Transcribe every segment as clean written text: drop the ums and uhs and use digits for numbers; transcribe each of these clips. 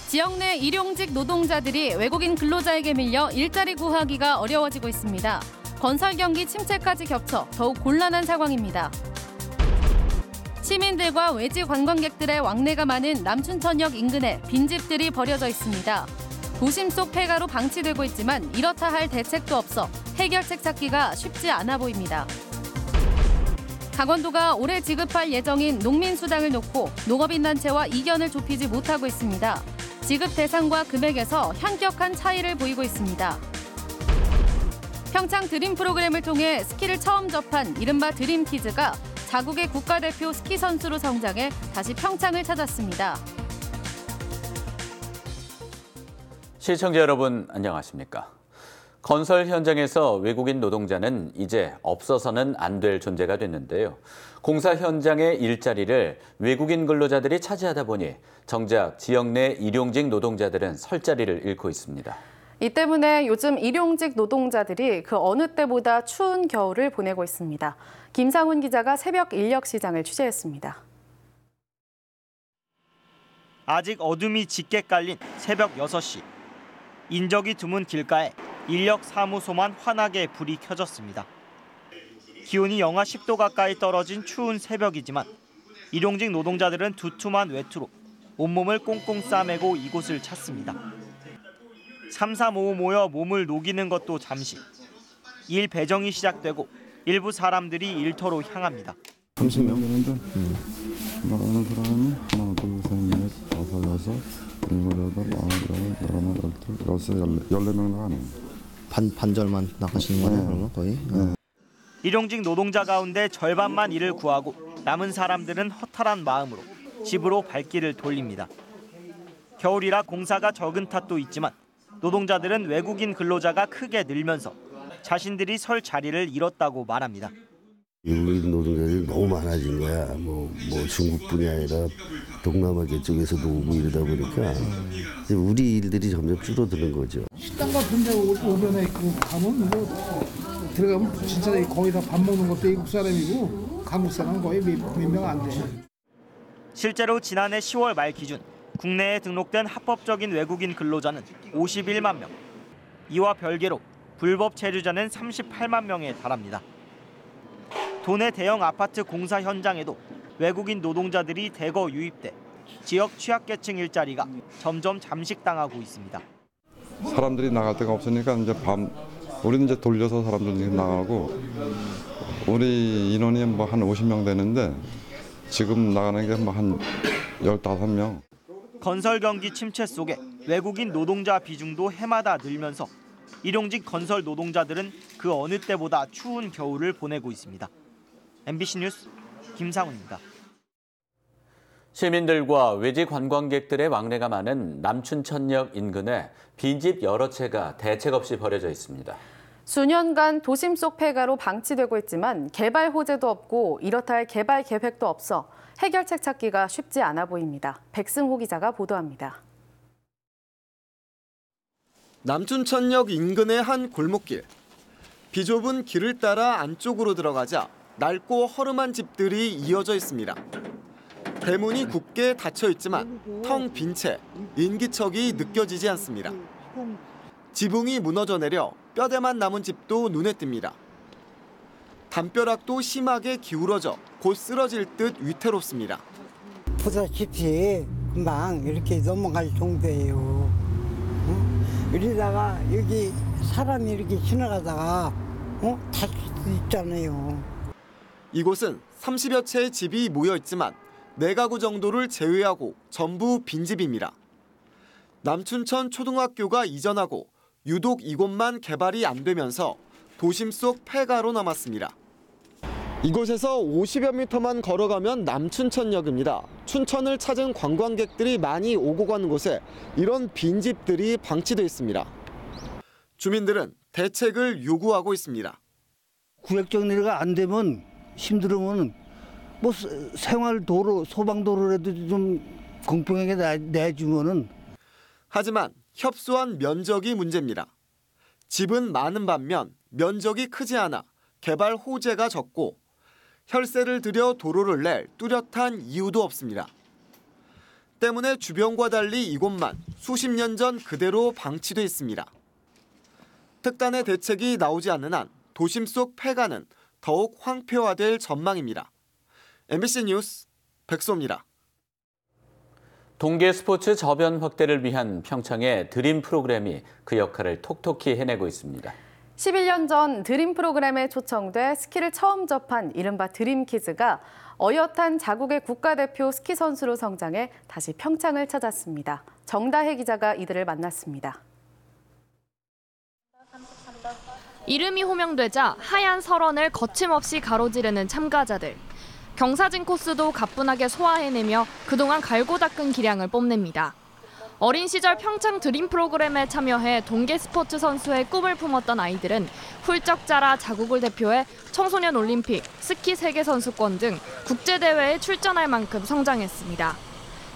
지역 내 일용직 노동자들이 외국인 근로자에게 밀려 일자리 구하기가 어려워지고 있습니다. 건설 경기 침체까지 겹쳐 더욱 곤란한 상황입니다. 시민들과 외지 관광객들의 왕래가 많은 남춘천역 인근에 빈집들이 버려져 있습니다. 도심 속 폐가로 방치되고 있지만 이렇다 할 대책도 없어 해결책 찾기가 쉽지 않아 보입니다. 강원도가 올해 지급할 예정인 농민수당을 놓고 농업인단체와 이견을 좁히지 못하고 있습니다. 지급 대상과 금액에서 현격한 차이를 보이고 있습니다. 평창 드림 프로그램을 통해 스키를 처음 접한 이른바 드림키즈가 자국의 국가대표 스키 선수로 성장해 다시 평창을 찾았습니다. 시청자 여러분 안녕하십니까? 건설 현장에서 외국인 노동자는 이제 없어서는 안 될 존재가 됐는데요. 공사 현장의 일자리를 외국인 근로자들이 차지하다 보니 정작 지역 내 일용직 노동자들은 설 자리를 잃고 있습니다. 이 때문에 요즘 일용직 노동자들이 그 어느 때보다 추운 겨울을 보내고 있습니다. 김상훈 기자가 새벽 인력 시장을 취재했습니다. 아직 어둠이 짙게 깔린 새벽 6시. 인적이 드문 길가에 인력 사무소만 환하게 불이 켜졌습니다. 기온이 영하 10도 가까이 떨어진 추운 새벽이지만 일용직 노동자들은 두툼한 외투로 온몸을 꽁꽁 싸매고 이곳을 찾습니다. 3-3-5 모여 몸을 녹이는 것도 잠시. 일 배정이 시작되고 일부 사람들이 일터로 향합니다. 30명 되는데 나가는 사람이 하나, 둘, 셋, 넷, 다섯, 여섯, 일곱, 여덟, 아홉, 열하나, 열둘, 열셋, 14명 나가네요. 반절만 나가시는 거네요, 그러면 거의? 네. 일용직 노동자 가운데 절반만 일을 구하고 남은 사람들은 허탈한 마음으로 집으로 발길을 돌립니다. 겨울이라 공사가 적은 탓도 있지만 노동자들은 외국인 근로자가 크게 늘면서 자신들이 설 자리를 잃었다고 말합니다. 외국인 노동자들이 너무 많아진 거야. 뭐 중국뿐이 아니라 동남아 쪽에서도 오고 이러다 보니까 우리 일들이 점점 줄어드는 거죠. 식당 같은 데 오면에 가면 들어가면 진짜 거의 다 밥 먹는 것도 외국 사람이고 한국 사람은 거의 몇 명 안 돼. 실제로 지난해 10월 말 기준 국내에 등록된 합법적인 외국인 근로자는 51만 명. 이와 별개로 불법 체류자는 38만 명에 달합니다. 도내 대형 아파트 공사 현장에도 외국인 노동자들이 대거 유입돼 지역 취약계층 일자리가 점점 잠식당하고 있습니다. 사람들이 나갈 데가 없으니까 이제 우리는 이제 돌려서 사람들이 나가고 우리 인원이 뭐 한 50명 되는데 지금 나가는 게 뭐 한 15명. 건설 경기 침체 속에 외국인 노동자 비중도 해마다 늘면서 일용직 건설 노동자들은 그 어느 때보다 추운 겨울을 보내고 있습니다. MBC 뉴스 김상훈입니다. 시민들과 외지 관광객들의 왕래가 많은 남춘천역 인근에 빈집 여러 채가 대책 없이 버려져 있습니다. 수년간 도심 속 폐가로 방치되고 있지만 개발 호재도 없고 이렇다 할 개발 계획도 없어 해결책 찾기가 쉽지 않아 보입니다. 백승호 기자가 보도합니다. 남춘천역 인근의 한 골목길. 비좁은 길을 따라 안쪽으로 들어가자 낡고 허름한 집들이 이어져 있습니다. 대문이 굳게 닫혀 있지만 텅 빈 채 인기척이 느껴지지 않습니다. 지붕이 무너져 내려 뼈대만 남은 집도 눈에 띕니다. 담벼락도 심하게 기울어져 곧 쓰러질 듯 위태롭습니다. 보다시피 금방 이렇게 넘어갈 정도예요. 이러다가 여기 사람이 이렇게 지나가다가 다칠 수도 있잖아요. 이곳은 30여 채의 집이 모여 있지만 4가구 정도를 제외하고 전부 빈집입니다. 남춘천 초등학교가 이전하고 유독 이곳만 개발이 안 되면서 도심 속 폐가로 남았습니다. 이곳에서 50여 미터만 걸어가면 남춘천역입니다. 춘천을 찾은 관광객들이 많이 오고 가는 곳에 이런 빈집들이 방치돼 있습니다. 주민들은 대책을 요구하고 있습니다. 구역 정리가 안 되면 힘들으면 뭐 생활도로, 소방도로라도 좀 공평하게 내주면은. 하지만 협소한 면적이 문제입니다. 집은 많은 반면 면적이 크지 않아 개발 호재가 적고 혈세를 들여 도로를 낼 뚜렷한 이유도 없습니다. 때문에 주변과 달리 이곳만 수십 년 전 그대로 방치돼 있습니다. 특단의 대책이 나오지 않는 한 도심 속 폐가는 더욱 황폐화될 전망입니다. MBC 뉴스 백소입니다. 동계 스포츠 저변 확대를 위한 평창의 드림 프로그램이 그 역할을 톡톡히 해내고 있습니다. 11년 전 드림 프로그램에 초청돼 스키를 처음 접한 이른바 드림키즈가 어엿한 자국의 국가대표 스키 선수로 성장해 다시 평창을 찾았습니다. 정다혜 기자가 이들을 만났습니다. 이름이 호명되자 하얀 설원을 거침없이 가로지르는 참가자들. 경사진 코스도 가뿐하게 소화해내며 그동안 갈고 닦은 기량을 뽐냅니다. 어린 시절 평창 드림 프로그램에 참여해 동계 스포츠 선수의 꿈을 품었던 아이들은 훌쩍 자라 자국을 대표해 청소년 올림픽, 스키 세계선수권 등 국제대회에 출전할 만큼 성장했습니다.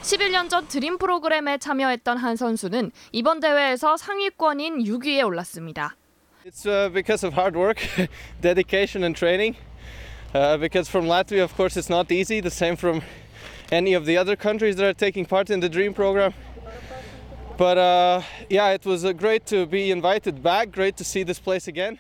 11년 전 드림 프로그램에 참여했던 한 선수는 이번 대회에서 상위권인 6위에 올랐습니다. It's because of hard work, dedication and training. Because from Latvia, of course, it's not easy. The same from any of the other countries that are taking part in the Dream program. But yeah, it was great to be invited back. Great to see this place again.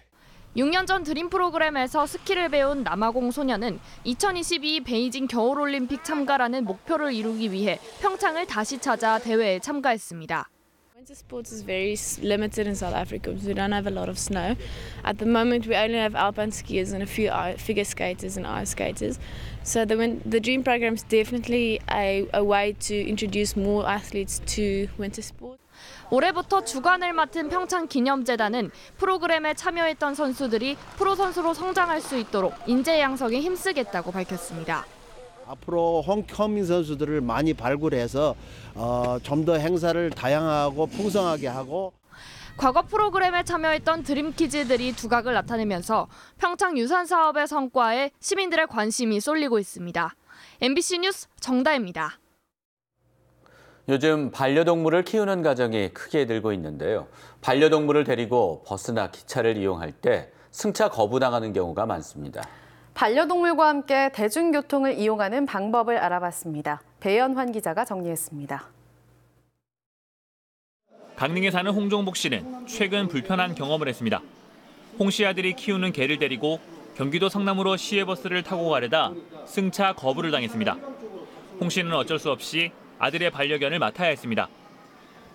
6년 전 드림 프로그램에서 스키를 배운 남아공 소녀는 2022 베이징 겨울올림픽 참가라는 목표를 이루기 위해 평창을 다시 찾아 대회에 참가했습니다. Winter sports is very limited in South Africa because we don't have a lot of snow. At the moment, we only have alpine skiers and a few figure skaters and ice skaters. So the Dream program is definitely a way to introduce more athletes to winter sport. 올해부터 주관을 맡은 평창기념재단은 프로그램에 참여했던 선수들이 프로 선수로 성장할 수 있도록 인재 양성에 힘쓰겠다고 밝혔습니다. 앞으로 홈커밍 선수들을 많이 발굴해서 좀 더 행사를 다양하고 풍성하게 하고 과거 프로그램에 참여했던 드림키즈들이 두각을 나타내면서 평창 유산 사업의 성과에 시민들의 관심이 쏠리고 있습니다. MBC 뉴스 정다혜입니다. 요즘 반려동물을 키우는 가정이 크게 늘고 있는데요. 반려동물을 데리고 버스나 기차를 이용할 때 승차 거부당하는 경우가 많습니다. 반려동물과 함께 대중교통을 이용하는 방법을 알아봤습니다. 배연환 기자가 정리했습니다. 강릉에 사는 홍종복 씨는 최근 불편한 경험을 했습니다. 홍 씨 아들이 키우는 개를 데리고 경기도 성남으로 시외버스를 타고 가려다 승차 거부를 당했습니다. 홍 씨는 어쩔 수 없이 아들의 반려견을 맡아야 했습니다.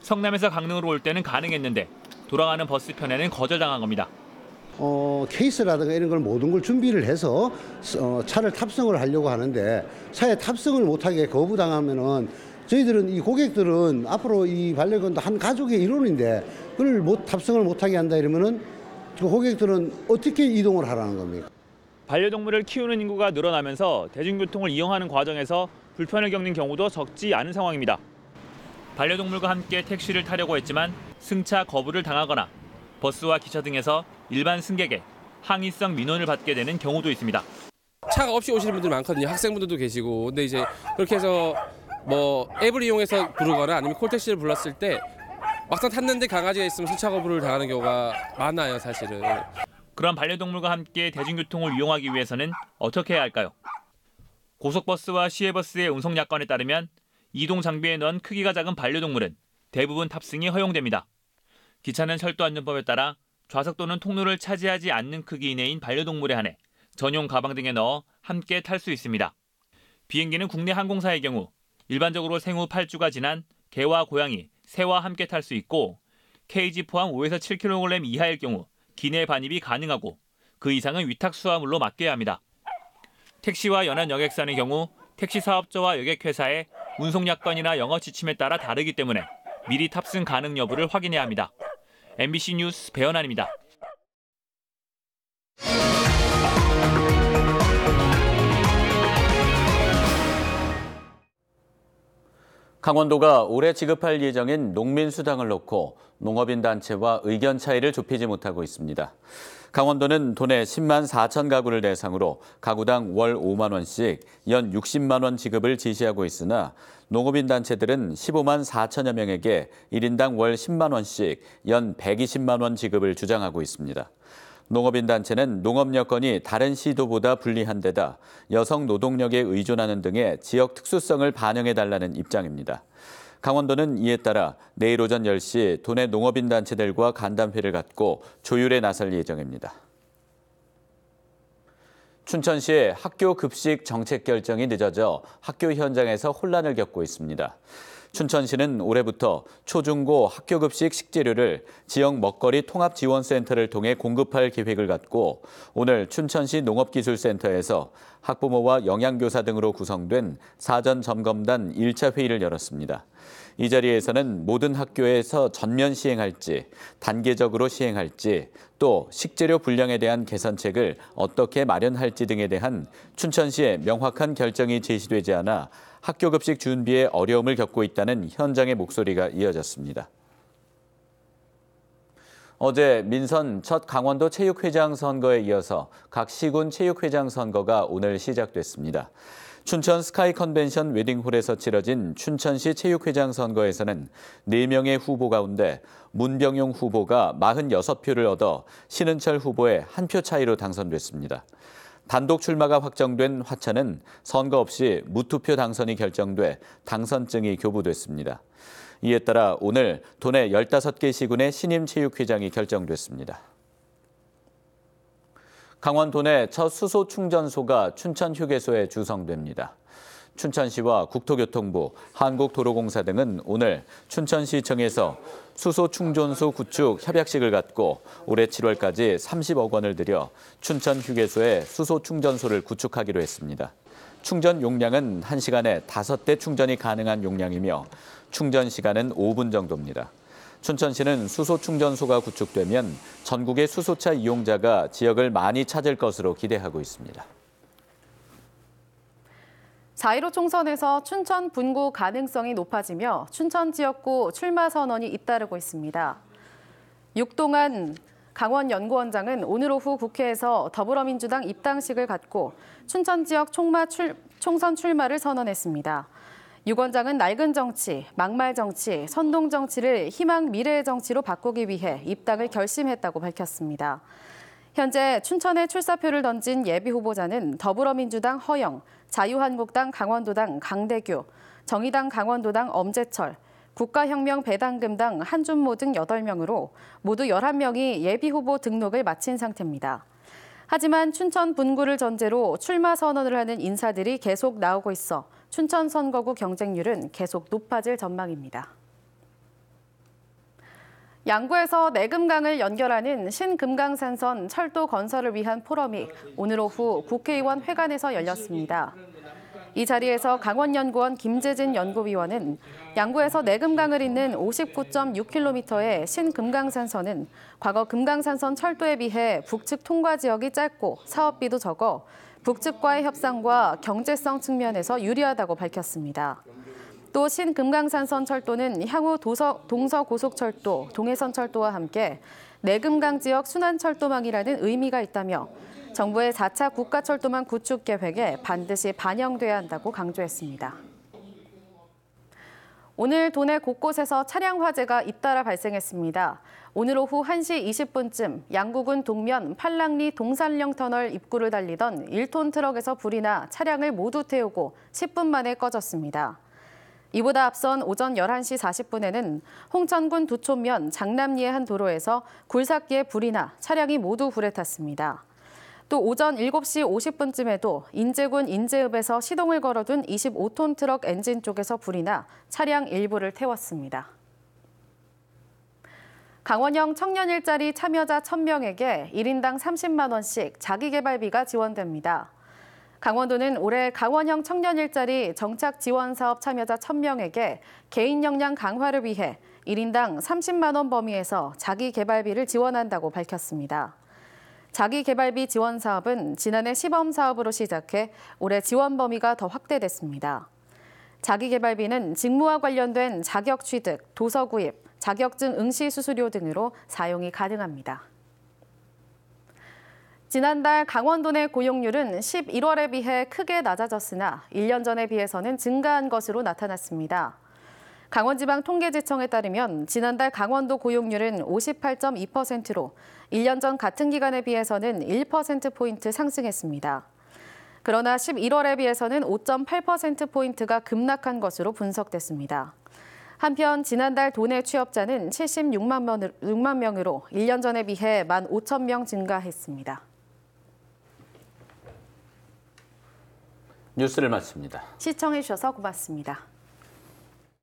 성남에서 강릉으로 올 때는 가능했는데 돌아가는 버스편에는 거절당한 겁니다. 케이스라든가 이런 걸 모든 걸 준비를 해서 차를 탑승을 하려고 하는데 차에 탑승을 못하게 거부당하면은 저희들은 이 고객들은 앞으로 이 반려견도 한 가족의 일원인데 그걸 탑승을 못하게 한다 이러면은 고객들은 어떻게 이동을 하라는 겁니까? 반려동물을 키우는 인구가 늘어나면서 대중교통을 이용하는 과정에서 불편을 겪는 경우도 적지 않은 상황입니다. 반려동물과 함께 택시를 타려고 했지만 승차 거부를 당하거나 버스와 기차 등에서 일반 승객의 항의성 민원을 받게 되는 경우도 있습니다. 차가 없이 오시는 분들 많거든요. 학생분들도 계시고. 근데 이제 그렇게 해서 뭐 앱을 이용해서 부르거나 아니면 콜택시를 불렀을 때 막상 탔는데 강아지가 있으면 승차 거부를 당하는 경우가 많아요, 사실은. 그런 반려동물과 함께 대중교통을 이용하기 위해서는 어떻게 해야 할까요? 고속버스와 시외버스의 운송 약관에 따르면 이동 장비에 넣은 크기가 작은 반려동물은 대부분 탑승이 허용됩니다. 기차는 철도안전법에 따라 좌석 또는 통로를 차지하지 않는 크기 이내인 반려동물에 한해 전용 가방 등에 넣어 함께 탈 수 있습니다. 비행기는 국내 항공사의 경우 일반적으로 생후 8주가 지난 개와 고양이, 새와 함께 탈 수 있고 케이지 포함 5에서 7kg 이하일 경우 기내 반입이 가능하고 그 이상은 위탁 수화물로 맡겨야 합니다. 택시와 연안 여객선의 경우 택시 사업자와 여객회사의 운송 약관이나 영어 지침에 따라 다르기 때문에 미리 탑승 가능 여부를 확인해야 합니다. MBC 뉴스 배연환입니다. 강원도가 올해 지급할 예정인 농민수당을 놓고 농업인 단체와 의견 차이를 좁히지 못하고 있습니다. 강원도는 도내 10만 4천 가구를 대상으로 가구당 월 5만 원씩 연 60만 원 지급을 지시하고 있으나 농업인 단체들은 15만 4천여 명에게 1인당 월 10만 원씩 연 120만 원 지급을 주장하고 있습니다. 농업인 단체는 농업 여건이 다른 시도보다 불리한 데다 여성 노동력에 의존하는 등의 지역 특수성을 반영해달라는 입장입니다. 강원도는 이에 따라 내일 오전 10시 도내 농업인 단체들과 간담회를 갖고 조율에 나설 예정입니다. 춘천시의 학교 급식 정책 결정이 늦어져 학교 현장에서 혼란을 겪고 있습니다. 춘천시는 올해부터 초중고 학교 급식 식재료를 지역 먹거리 통합지원센터를 통해 공급할 계획을 갖고 오늘 춘천시 농업기술센터에서 학부모와 영양교사 등으로 구성된 사전 점검단 1차 회의를 열었습니다. 이 자리에서는 모든 학교에서 전면 시행할지, 단계적으로 시행할지, 또 식재료 분량에 대한 개선책을 어떻게 마련할지 등에 대한 춘천시의 명확한 결정이 제시되지 않아 학교 급식 준비에 어려움을 겪고 있다는 현장의 목소리가 이어졌습니다. 어제 민선 첫 강원도 체육회장 선거에 이어서 각 시군 체육회장 선거가 오늘 시작됐습니다. 춘천 스카이 컨벤션 웨딩홀에서 치러진 춘천시 체육회장 선거에서는 4명의 후보 가운데 문병용 후보가 46표를 얻어 신은철 후보의 1표 차이로 당선됐습니다. 단독 출마가 확정된 화차는 선거 없이 무투표 당선이 결정돼 당선증이 교부됐습니다. 이에 따라 오늘 도내 15개 시군의 신임 체육회장이 결정됐습니다. 강원 도내 첫 수소 충전소가 춘천 휴게소에 주성됩니다. 춘천시와 국토교통부, 한국도로공사 등은 오늘 춘천시청에서 수소 충전소 구축 협약식을 갖고 올해 7월까지 30억 원을 들여 춘천 휴게소에 수소 충전소를 구축하기로 했습니다. 충전 용량은 1시간에 5대 충전이 가능한 용량이며 충전 시간은 5분 정도입니다. 춘천시는 수소 충전소가 구축되면 전국의 수소차 이용자가 지역을 많이 찾을 것으로 기대하고 있습니다. 4.15 총선에서 춘천 분구 가능성이 높아지며 춘천 지역구 출마 선언이 잇따르고 있습니다. 육동한 강원연구원장은 오늘 오후 국회에서 더불어민주당 입당식을 갖고 춘천 지역 총선 출마를 선언했습니다. 유 원장은 낡은 정치, 막말 정치, 선동 정치를 희망 미래의 정치로 바꾸기 위해 입당을 결심했다고 밝혔습니다. 현재 춘천에 출사표를 던진 예비 후보자는 더불어민주당 허영, 자유한국당 강원도당 강대규, 정의당 강원도당 엄재철, 국가혁명 배당금당 한준모 등 8명으로 모두 11명이 예비 후보 등록을 마친 상태입니다. 하지만 춘천 분구를 전제로 출마 선언을 하는 인사들이 계속 나오고 있어 춘천 선거구 경쟁률은 계속 높아질 전망입니다. 양구에서 내금강을 연결하는 신금강산선 철도 건설을 위한 포럼이 오늘 오후 국회의원 회관에서 열렸습니다. 이 자리에서 강원연구원 김재진 연구위원은 양구에서 내금강을 잇는 59.6km의 신금강산선은 과거 금강산선 철도에 비해 북측 통과 지역이 짧고 사업비도 적어 북측과의 협상과 경제성 측면에서 유리하다고 밝혔습니다. 또 신금강산선 철도는 향후 동서고속철도, 동해선철도와 함께 내금강 지역 순환철도망이라는 의미가 있다며 정부의 4차 국가철도망 구축 계획에 반드시 반영돼야 한다고 강조했습니다. 오늘 도내 곳곳에서 차량 화재가 잇따라 발생했습니다. 오늘 오후 1시 20분쯤 양구군 동면 팔랑리 동산령 터널 입구를 달리던 1톤 트럭에서 불이 나 차량을 모두 태우고 10분 만에 꺼졌습니다. 이보다 앞선 오전 11시 40분에는 홍천군 두촌면 장남리의 한 도로에서 굴삭기에 불이 나 차량이 모두 불에 탔습니다. 또 오전 7시 50분쯤에도 인제군 인제읍에서 시동을 걸어둔 25톤 트럭 엔진 쪽에서 불이 나 차량 일부를 태웠습니다. 강원형 청년 일자리 참여자 1,000명에게 1인당 30만 원씩 자기개발비가 지원됩니다. 강원도는 올해 강원형 청년 일자리 정착 지원 사업 참여자 1,000명에게 개인 역량 강화를 위해 1인당 30만 원 범위에서 자기개발비를 지원한다고 밝혔습니다. 자기개발비 지원 사업은 지난해 시범 사업으로 시작해 올해 지원 범위가 더 확대됐습니다. 자기개발비는 직무와 관련된 자격 취득, 도서 구입, 자격증 응시 수수료 등으로 사용이 가능합니다. 지난달 강원도 내 고용률은 11월에 비해 크게 낮아졌으나 1년 전에 비해서는 증가한 것으로 나타났습니다. 강원지방통계지청에 따르면 지난달 강원도 고용률은 58.2%로 1년 전 같은 기간에 비해서는 1%포인트 상승했습니다. 그러나 11월에 비해서는 5.8%포인트가 급락한 것으로 분석됐습니다. 한편 지난달 도내 취업자는 76만 명으로 1년 전에 비해 15,000명 증가했습니다. 뉴스를 마칩니다. 시청해 주셔서 고맙습니다.